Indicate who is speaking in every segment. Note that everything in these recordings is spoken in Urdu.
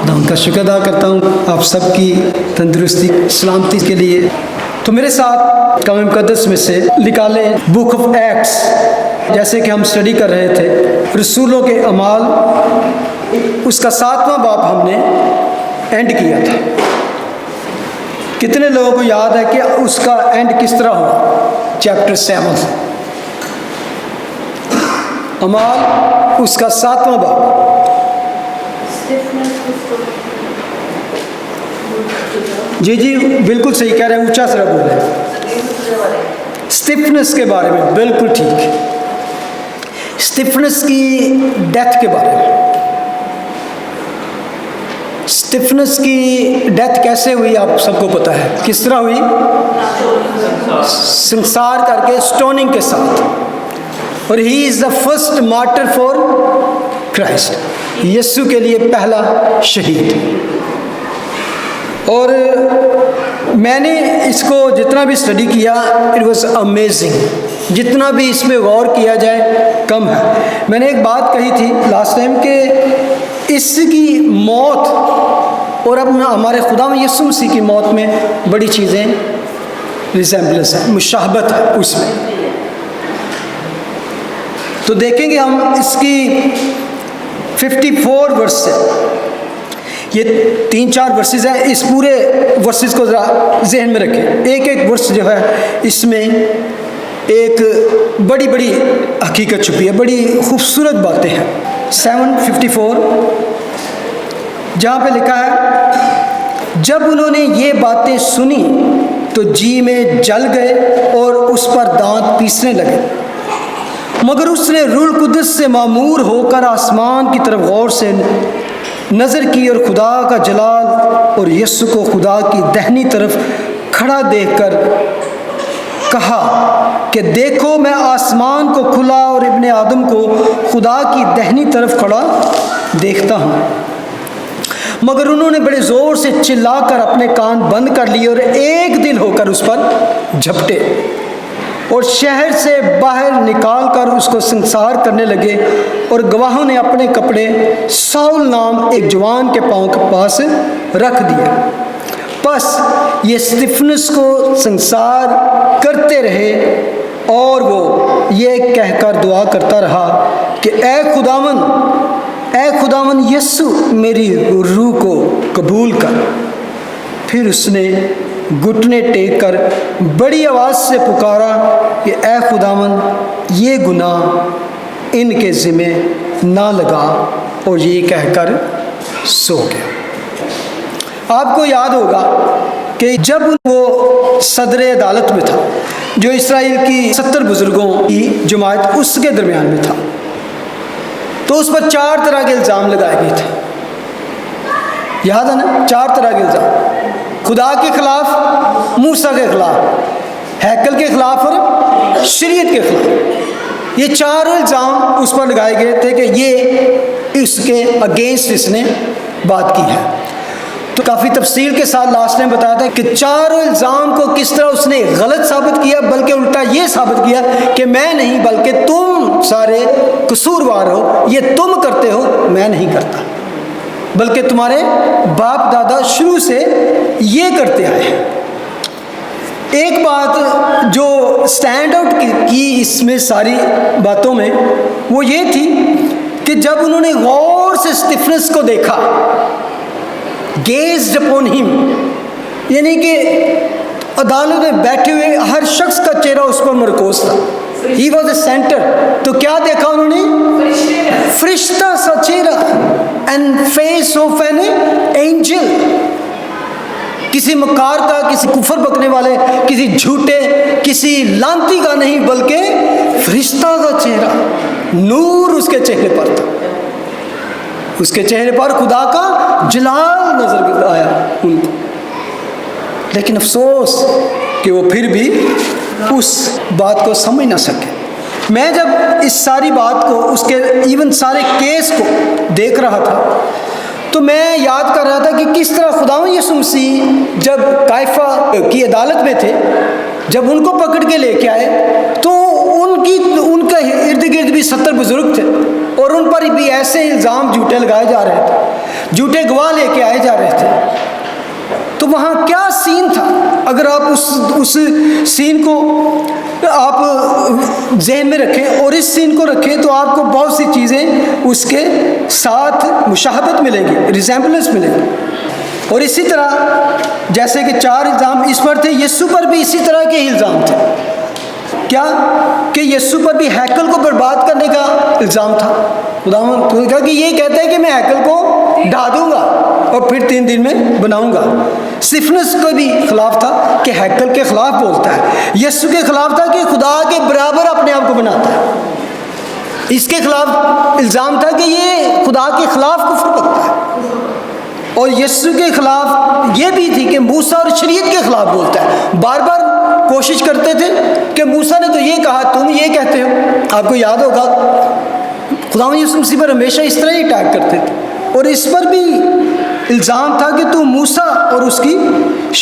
Speaker 1: خدا ان کا شکر ادا کرتا ہوں آپ سب کی تندرستی سلامتی کے لیے۔ تو میرے ساتھ کلام مقدس میں سے نکالیں بک آف ایکٹس، جیسے کہ ہم اسٹڈی کر رہے تھے رسولوں کے اعمال، اس کا 7واں باب ہم نے اینڈ کیا تھا۔ کتنے لوگوں کو یاد ہے کہ اس کا اینڈ کس طرح ہوا؟ چیپٹر 7 اعمال، اس کا 7واں باب۔ جی بالکل صحیح کہہ رہے ہیں، اونچا سر بول رہے ہیں۔ اسٹیفنس کے بارے میں بالکل ٹھیک ہے، اسٹیفنس کی ڈیتھ کے بارے میں۔ اسٹیفنس کی ڈیتھ کیسے ہوئی آپ سب کو پتہ ہے، کس طرح ہوئی؟ سنسار کر کے، سٹوننگ کے ساتھ۔ اور he is the first martyr for Christ, یسوع کے لیے پہلا شہید۔ اور میں نے اس کو جتنا بھی اسٹڈی کیا، اٹ واز امیزنگ، جتنا بھی اس میں غور کیا جائے کم ہے۔ میں نے ایک بات کہی تھی لاسٹ ٹائم کہ اس کی موت اور اب ہمارے خدا یسوع مسیح کی موت میں بڑی چیزیں ریزیمبلنس ہے، مشابہت ہے اس میں۔ تو دیکھیں گے ہم اس کی 54 ورس سے، یہ 3-4 ورسز ہیں، اس پورے ورسز کو ذرا ذہن میں رکھیں۔ ایک ایک ورس جو ہے اس میں ایک بڑی بڑی حقیقت چھپی ہے، بڑی خوبصورت باتیں ہیں۔ 7:54 جہاں پہ لکھا ہے، جب انہوں نے یہ باتیں سنی تو جی میں جل گئے اور اس پر دانت پیسنے لگے، مگر اس نے روح القدس سے معمور ہو کر آسمان کی طرف غور سے نظر کی اور خدا کا جلال اور یسوع کو خدا کی دہنی طرف کھڑا دیکھ کر کہا کہ دیکھو میں آسمان کو کھلا اور ابن آدم کو خدا کی دہنی طرف کھڑا دیکھتا ہوں۔ مگر انہوں نے بڑے زور سے چلا کر اپنے کان بند کر لیے اور ایک دل ہو کر اس پر جھپٹے اور شہر سے باہر نکال کر اس کو سنسار کرنے لگے، اور گواہوں نے اپنے کپڑے ساؤل نام ایک جوان کے پاؤں کے پاس رکھ دیے۔ پس یہ اسٹیفنس کو سنسار کرتے رہے اور وہ یہ کہہ کر دعا کرتا رہا کہ اے خداوند یسوع میری روح کو قبول کر۔ پھر اس نے گھٹنے ٹیک کر بڑی آواز سے پکارا کہ اے خداوند یہ گناہ ان کے ذمے نہ لگا، اور یہ کہہ کر سو گیا۔ آپ کو یاد ہوگا کہ جب وہ صدر عدالت میں تھا، جو اسرائیل کی 70 بزرگوں کی جماعت اس کے درمیان میں تھا، تو اس پر 4 طرح کے الزام لگائے گئے تھے۔ یاد ہے نا؟ 4 طرح کے الزام، خدا کے خلاف، موسیٰ کے خلاف، ہیکل کے خلاف اور شریعت کے خلاف۔ یہ 4 الزام اس پر لگائے گئے تھے کہ یہ اس کے اگینسٹ اس نے بات کی ہے۔ تو کافی تفصیل کے ساتھ لاسٹ نے بتایا تھا کہ 4 الزام کو کس طرح اس نے غلط ثابت کیا، بلکہ الٹا یہ ثابت کیا کہ میں نہیں بلکہ تم سارے قصوروار ہو، یہ تم کرتے ہو، میں نہیں کرتا، بلکہ تمہارے باپ دادا شروع سے یہ کرتے آئے ہیں۔ ایک بات جو سٹینڈ آؤٹ کی اس میں ساری باتوں میں، وہ یہ تھی کہ جب انہوں نے غور سے اسٹیفنس کو دیکھا، گیزڈ اپون ہم، یعنی کہ عدالت میں بیٹھے ہوئے ہر شخص کا چہرہ اس پر مرکوز تھا، ہی واز اے سینٹر، تو کیا دیکھا انہوں نے؟ فرشتہ سا چہرہ، and face of an angel, کسی مکار کا، کسی کفر بکنے والے، کسی جھوٹے، کسی لانتی کا نہیں، بلکہ فرشتہ کا چہرہ، نور اس کے چہرے پر تھا، اس کے چہرے پر خدا کا جلال نظر آیا ان کو۔ لیکن افسوس کہ وہ پھر بھی اس بات کو سمجھ نہ سکے۔ میں جب اس ساری بات کو، اس کے ایون سارے کیس کو دیکھ رہا تھا، تو میں یاد کر رہا تھا کہ کس طرح خداوند یسوع مسیح جب قیافہ کی عدالت میں تھے، جب ان کو پکڑ کے لے کے آئے، تو ان کا ارد گرد بھی 70 بزرگ تھے، اور اور ان پر بھی ایسے الزام جھوٹے لگائے جا رہے تھے، جھوٹے گواہ لے کے آئے جا رہے تھے۔ تو وہاں کیا سین تھا؟ اگر آپ اس سین کو آپ ذہن میں رکھیں اور اس سین کو رکھیں تو آپ کو بہت سی چیزیں اس کے ساتھ مشابہت ملیں گی، ریزیمبلنس ملیں گی۔ اور اسی طرح جیسے کہ 4 الزام اس پر تھے، یسوع پر بھی اسی طرح کے الزام تھے۔ کیا کہ یسوع پر بھی ہیکل کو برباد کرنے کا الزام تھا۔ خداوند نے کہا کہ یہ کہتے ہیں کہ میں ہیکل کو ڈھا دوں گا اور پھر 3 دن میں بناؤں گا۔ سٹفنس کو بھی خلاف تھا کہ ہیکل کے خلاف بولتا ہے، یسوع کے خلاف تھا کہ خدا کے برابر اپنے آپ کو بناتا ہے۔ اس کے خلاف الزام تھا کہ یہ خدا کے خلاف کفر کرتا ہے، اور یسوع کے خلاف یہ بھی تھی کہ موسیٰ اور شریعت کے خلاف بولتا ہے۔ بار بار کوشش کرتے تھے کہ موسیٰ نے تو یہ کہا، تم یہ کہتے ہو۔ آپ کو یاد ہوگا خداوند یسوع مسیح پر ہمیشہ اس طرح ہی اٹیک کرتے تھے، اور اس پر بھی الزام تھا کہ تو موسیٰ اور اس کی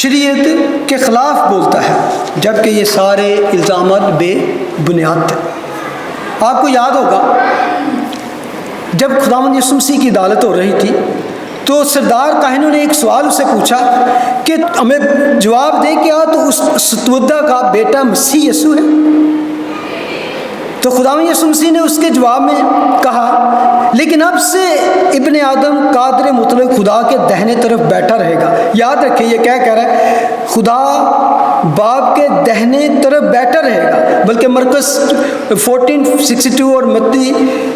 Speaker 1: شریعت کے خلاف بولتا ہے، جبکہ یہ سارے الزامات بے بنیاد تھے۔ آپ کو یاد ہوگا جب خداوند یسوع مسیح کی عدالت ہو رہی تھی تو سردار کاہنوں نے ایک سوال اسے پوچھا کہ ہمیں جواب دے کیا تو اس ستودہ کا بیٹا مسیح یسوع ہے؟ تو خداوند یسوع مسیح نے اس کے جواب میں کہا، لیکن اب سے ابن آدم قادر مطلق خدا کے دہنے طرف بیٹھا رہے گا۔ یاد رکھیں یہ کیا کہہ رہا ہے؟ خدا باپ کے دہنے طرف بیٹھا رہے گا، بلکہ مرکز 14:62 اور متی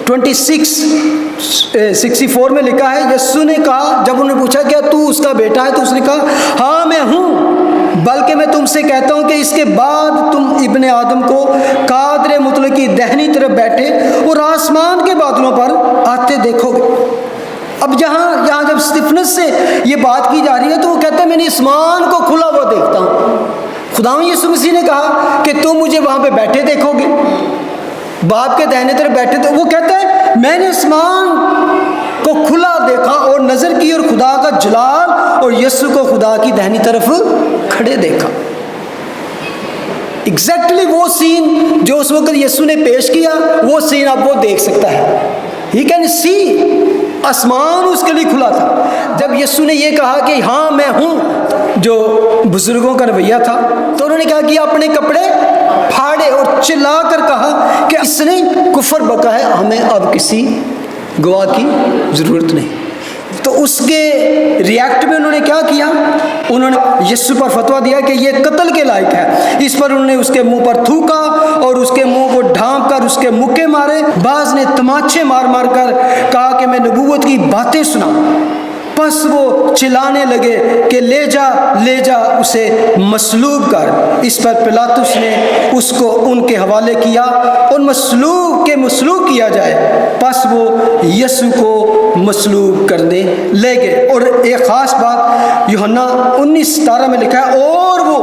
Speaker 1: 26:64 میں لکھا ہے، یسوع نے کہا جب انہوں نے پوچھا کیا تو اس کا بیٹا ہے، تو اس نے کہا ہاں میں ہوں، بلکہ میں تم سے کہتا ہوں کہ اس کے بعد تم ابن آدم کو قادر مطلق کی دہنی طرف بیٹھے اور آسمان کے بادلوں پر آتے دیکھو گے۔ اب یہاں جب سٹفنس سے یہ بات کی جا رہی ہے تو وہ کہتا ہے میں نے آسمان کو کھلا ہوا دیکھتا ہوں۔ خداوند یسوع مسیح نے کہا کہ تم مجھے وہاں پہ بیٹھے دیکھو گے، باپ کے دہنے طرف بیٹھے، تو وہ کہتا ہے میں نے آسمان کو کھلا دیکھا اور نظر کی اور خدا کا جلال اور یسوع کو خدا کی دہنی طرف کھڑے دیکھا۔ ایگزیکٹلی وہ سین جو اس وقت یسوع نے پیش کیا، وہ سین اب وہ دیکھ سکتا ہے۔ ہی کین سی، آسمان اس کے لیے کھلا تھا۔ جب یسوع نے یہ کہا کہ ہاں میں ہوں، جو بزرگوں کا رویہ تھا، تو انہوں نے کہا کہ اپنے کپڑے پھاڑے اور چلا کر کہا کہ اس نے کفر بکا ہے، ہمیں اب کسی گواہ کی ضرورت نہیں۔ تو اس کے ریاکٹ میں انہوں نے کیا کیا؟ انہوں نے یسوع پر فتویٰ دیا کہ یہ قتل کے لائق ہے۔ اس پر انہوں نے اس کے منہ پر تھوکا اور اس کے منہ کو ڈھانپ کر اس کے مکے مارے۔ بعض نے تماچے مار مار کر کہا کہ میں نبوت کی باتیں سنا۔ پس وہ چلانے لگے کہ لے جا اسے مصلوب کر۔ اس پر پلاطس نے اس کو ان کے حوالے کیا اور مصلوب کیا جائے۔ پس وہ یسوع کو مصلوب کرنے لے گئے۔ اور ایک خاص بات یوحنا 19:17 میں لکھا ہے، اور وہ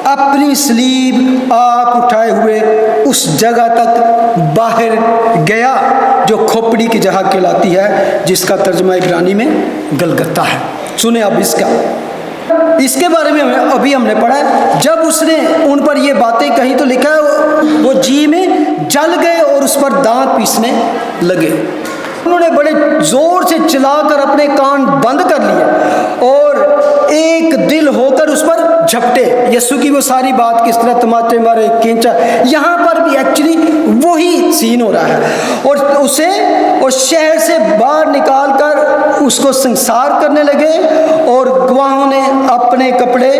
Speaker 1: اپنی صلیب آپ اٹھائے ہوئے اس جگہ تک باہر گیا جو کھوپڑی کی جگہ کہلاتی ہے، جس کا ترجمہ عبرانی میں گلگتہ ہے۔ سنیں اب اس کے بارے میں ابھی ہم نے پڑھا ہے، جب اس نے ان پر یہ باتیں کہیں تو لکھا ہے وہ جی میں جل گئے اور اس پر دانت پیسنے لگے۔ انہوں نے بڑے زور سے چلا کر اپنے کان بند کر لیے اور ایک دل ہو کر اس پر جھپٹے۔ یسوع کی وہ ساری بات کس طرح تماچے مارے، کھینچا، یہاں پر بھی ایکچولی وہی سین ہو رہا ہے، اور اسے اور شہر سے باہر نکال کر اس کو سنسار کرنے لگے۔ اور گواہوں نے اپنے کپڑے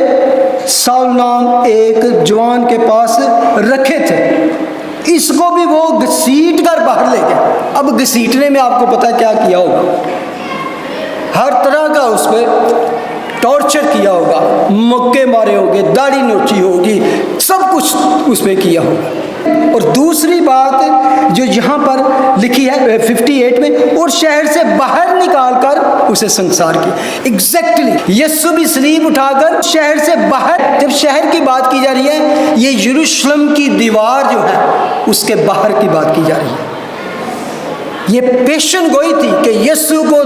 Speaker 1: ساؤل نام ایک جوان کے پاس رکھے تھے، اس کو بھی وہ گھسیٹ کر باہر لے گئے۔ اب گھسیٹنے میں آپ کو پتہ کیا کیا ہوگا، ہر طرح کا اس پہ ٹارچر کیا ہوگا، مکے مارے ہوگے، داڑھی نوچی ہوگی، سب کچھ اس پہ کیا ہوگا۔ اور دوسری بات جو یہاں پر لکھی ہے 58 میں، اور شہر سے باہر نکال کر اسے سنسار کی۔ ایگزیکٹلی یسوع بھی صلیب اٹھا کر شہر سے باہر، جب شہر کی بات کی جا رہی ہے، یہ یروشلم کی دیوار جو ہے اس کے باہر کی بات کی جا رہی ہے۔ یہ پیشن گوئی تھی کہ یسوع کو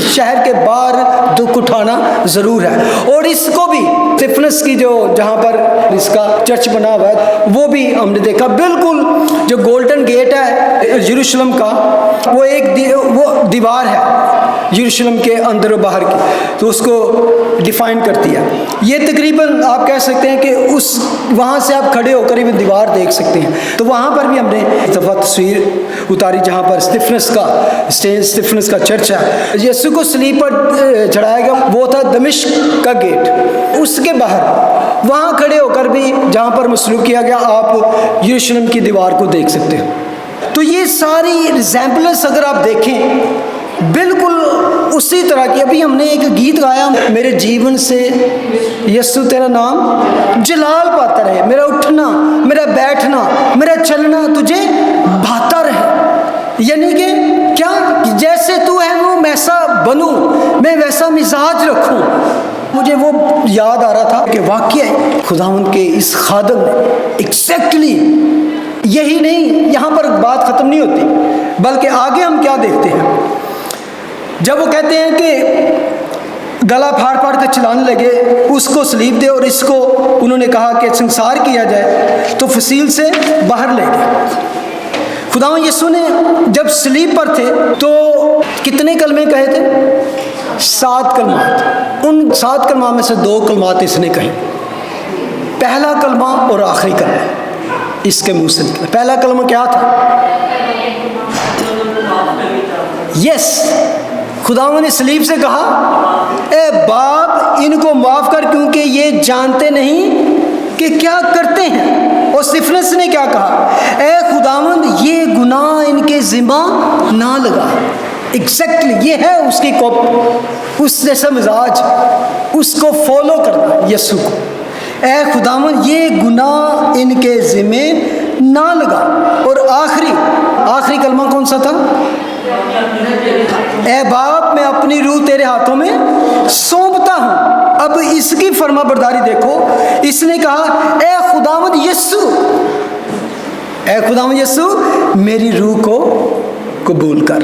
Speaker 1: شہر کے باہر دکھ اٹھانا ضرور ہے. اور اس کو بھی اسٹیفنس کی جو جہاں پر اس کا چرچ بنا ہوا ہے وہ بھی ہم نے دیکھا. بالکل جو گولڈن گیٹ ہے یروشلم کا وہ ایک وہ دیوار ہے یروشلم کے اندر و باہر کی, تو اس کو ڈیفائن کرتی ہے. یہ تقریباً آپ کہہ سکتے ہیں کہ اس وہاں سے آپ کھڑے ہو کر بھی دیوار دیکھ سکتے ہیں. تو وہاں پر بھی ہم نے ایک دفعہ تصویر اتاری جہاں پر اسٹیفنس کا چرچ ہے. یسوع کو صلیب پر چڑھایا گیا وہ تھا دمشق کا گیٹ. اس کے باہر وہاں کھڑے ہو کر بھی جہاں پر مسلوق کیا گیا آپ یروشلم کی دیوار کو دیکھ سکتے ہیں. تو یہ ساری ایگزامپلز اگر آپ دیکھیں بالکل اسی طرح کی. ابھی ہم نے ایک گیت گایا, میرے جیون سے یسوع تیرا نام جلال پاتا رہے, میرا اٹھنا میرا بیٹھنا میرا چلنا تجھے بھاتا رہے. یعنی کہ کیا, جیسے تو ہے وہ ویسا بنوں, میں ویسا مزاج رکھوں. مجھے وہ یاد آ رہا تھا کہ واقعی خداوند کے اس خادم نے ایگزیکٹلی یہی نہیں, یہاں پر بات ختم نہیں ہوتی بلکہ آگے ہم کیا دیکھتے ہیں جب وہ کہتے ہیں کہ گلا پھاڑ پھاڑ کے چلانے لگے اس کو صلیب دے, اور اس کو انہوں نے کہا کہ سنسار کیا جائے, تو فصیل سے باہر لے گئے. خداوند یسوع نے جب صلیب پر تھے تو کتنے کلمے کہے تھے؟ 7 کلمات. ان 7 کلمات میں سے 2 کلمات اس نے کہے. پہلا کلمہ اور آخری کلمہ اس کے منہ سے نکلا. پہلا کلمہ کیا تھا؟ یس. خداوند نے صلیب سے کہا اے باپ ان کو معاف کر کیونکہ یہ جانتے نہیں کہ کیا کرتے ہیں. اور اسٹیفنس نے کیا کہا؟ اے خداوند یہ گناہ ان کے ذمہ نہ لگا. ایگزیکٹلی یہ ہے اس کی اس جیسا مزاج, اس کو فالو کرنا یسوع کو. اے خداوند یہ گناہ ان کے ذمہ نہ لگا. اور آخری کلمہ کون سا تھا؟ اے باپ میں اپنی روح تیرے ہاتھوں میں سونپتا ہوں. اب اس کی فرما برداری دیکھو, اس نے کہا اے خداوند یسوع میری روح کو قبول کر.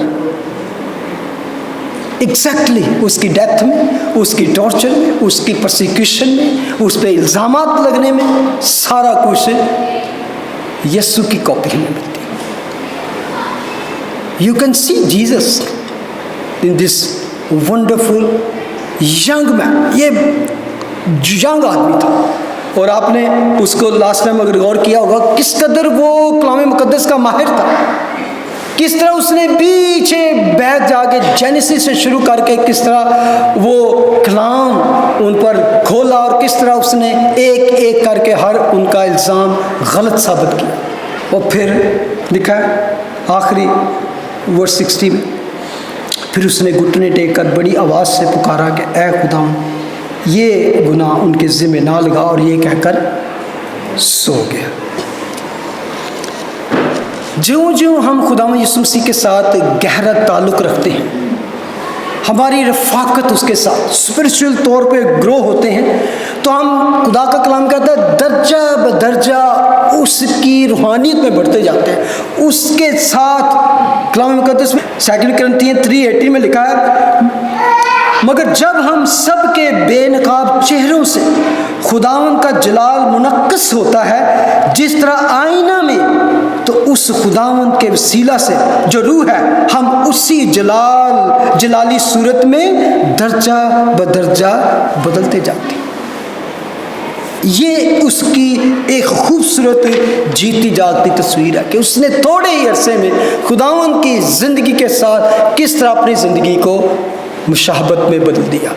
Speaker 1: ایگزیکٹلی اس کی ڈیتھ میں, اس کی ٹارچر میں, اس کی پرسیکیوشن میں, اس پہ الزامات لگنے میں, سارا کچھ یسوع کی کاپی ہمیں ملتی ہے. You can see Jesus in this wonderful young man. یہ ینگ آدمی تھا, اور آپ نے اس کو لاسٹ ٹائم اگر غور کیا ہوگا کس قدر وہ کلام مقدس کا ماہر تھا. کس طرح اس نے پیچھے بیٹھ جا کے جینیسس سے شروع کر کے کس طرح وہ کلام ان پر کھولا, اور کس طرح اس نے ایک ایک کر کے ہر ان کا الزام غلط ثابت کیا. اور پھر لکھا ہے آخری ورس 60 میں, پھر اس نے گھٹنے ٹیک کر بڑی آواز سے پکارا کہ اے خداوند یہ گناہ ان کے ذمہ نہ لگا, اور یہ کہہ کر سو گیا. جوں ہم خداوند یسوع مسیح کے ساتھ گہرا تعلق رکھتے ہیں, ہماری رفاقت اس کے ساتھ اسپرچول طور پہ گرو ہوتے ہیں, تو ہم خدا کا کلام کہتا ہے درجہ بدرجہ اس کی روحانیت میں بڑھتے جاتے ہیں. اس کے ساتھ کلام مقدس میں 2 کرنتھیوں 3:18 میں لکھا ہے مگر جب ہم سب کے بے نقاب چہروں سے خداوند کا جلال منعکس ہوتا ہے جس طرح آئینہ میں, تو اس خداوند کے وسیلہ سے جو روح ہے ہم اسی جلالی صورت میں درجہ بدرجہ بدلتے جاتے ہیں. یہ اس کی ایک خوبصورت جیتی جاگتی تصویر ہے کہ اس نے تھوڑے ہی عرصے میں خداوند کی زندگی کے ساتھ کس طرح اپنی زندگی کو مشابہت میں بدل دیا.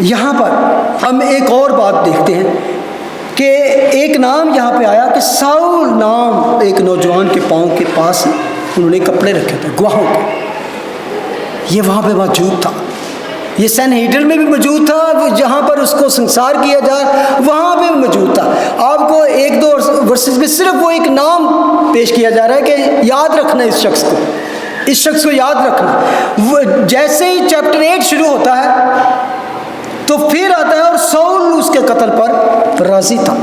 Speaker 1: یہاں پر ہم ایک اور بات دیکھتے ہیں کہ ایک نام یہاں پہ آیا کہ ساؤل نام ایک نوجوان کے پاؤں کے پاس انہوں نے کپڑے رکھے تھے گواہوں کے. یہ وہاں پہ موجود تھا, یہ سینہیڈر میں بھی موجود تھا, جہاں پر اس کو سنسار کیا جائے وہاں پہ بھی موجود تھا. آپ کو 1-2 ورسز میں صرف وہ ایک نام پیش کیا جا رہا ہے کہ یاد رکھنا اس شخص کو یاد رکھنا. وہ جیسے ہی چیپٹر 8 شروع ہوتا ہے تو پھر آتا ہے اور ساؤل اس کے قتل پر راضی تھا.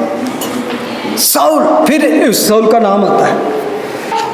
Speaker 1: ساؤل, پھر ساؤل کا نام آتا ہے.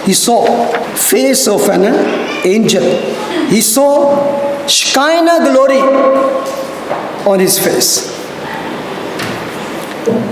Speaker 1: He saw face of an angel. He saw Shekinah glory on his face.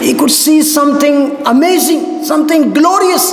Speaker 1: He could see something amazing, something glorious.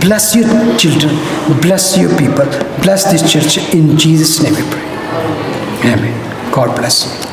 Speaker 1: bless your children, bless your people, bless this church. In Jesus' name we pray. Amen. God bless you.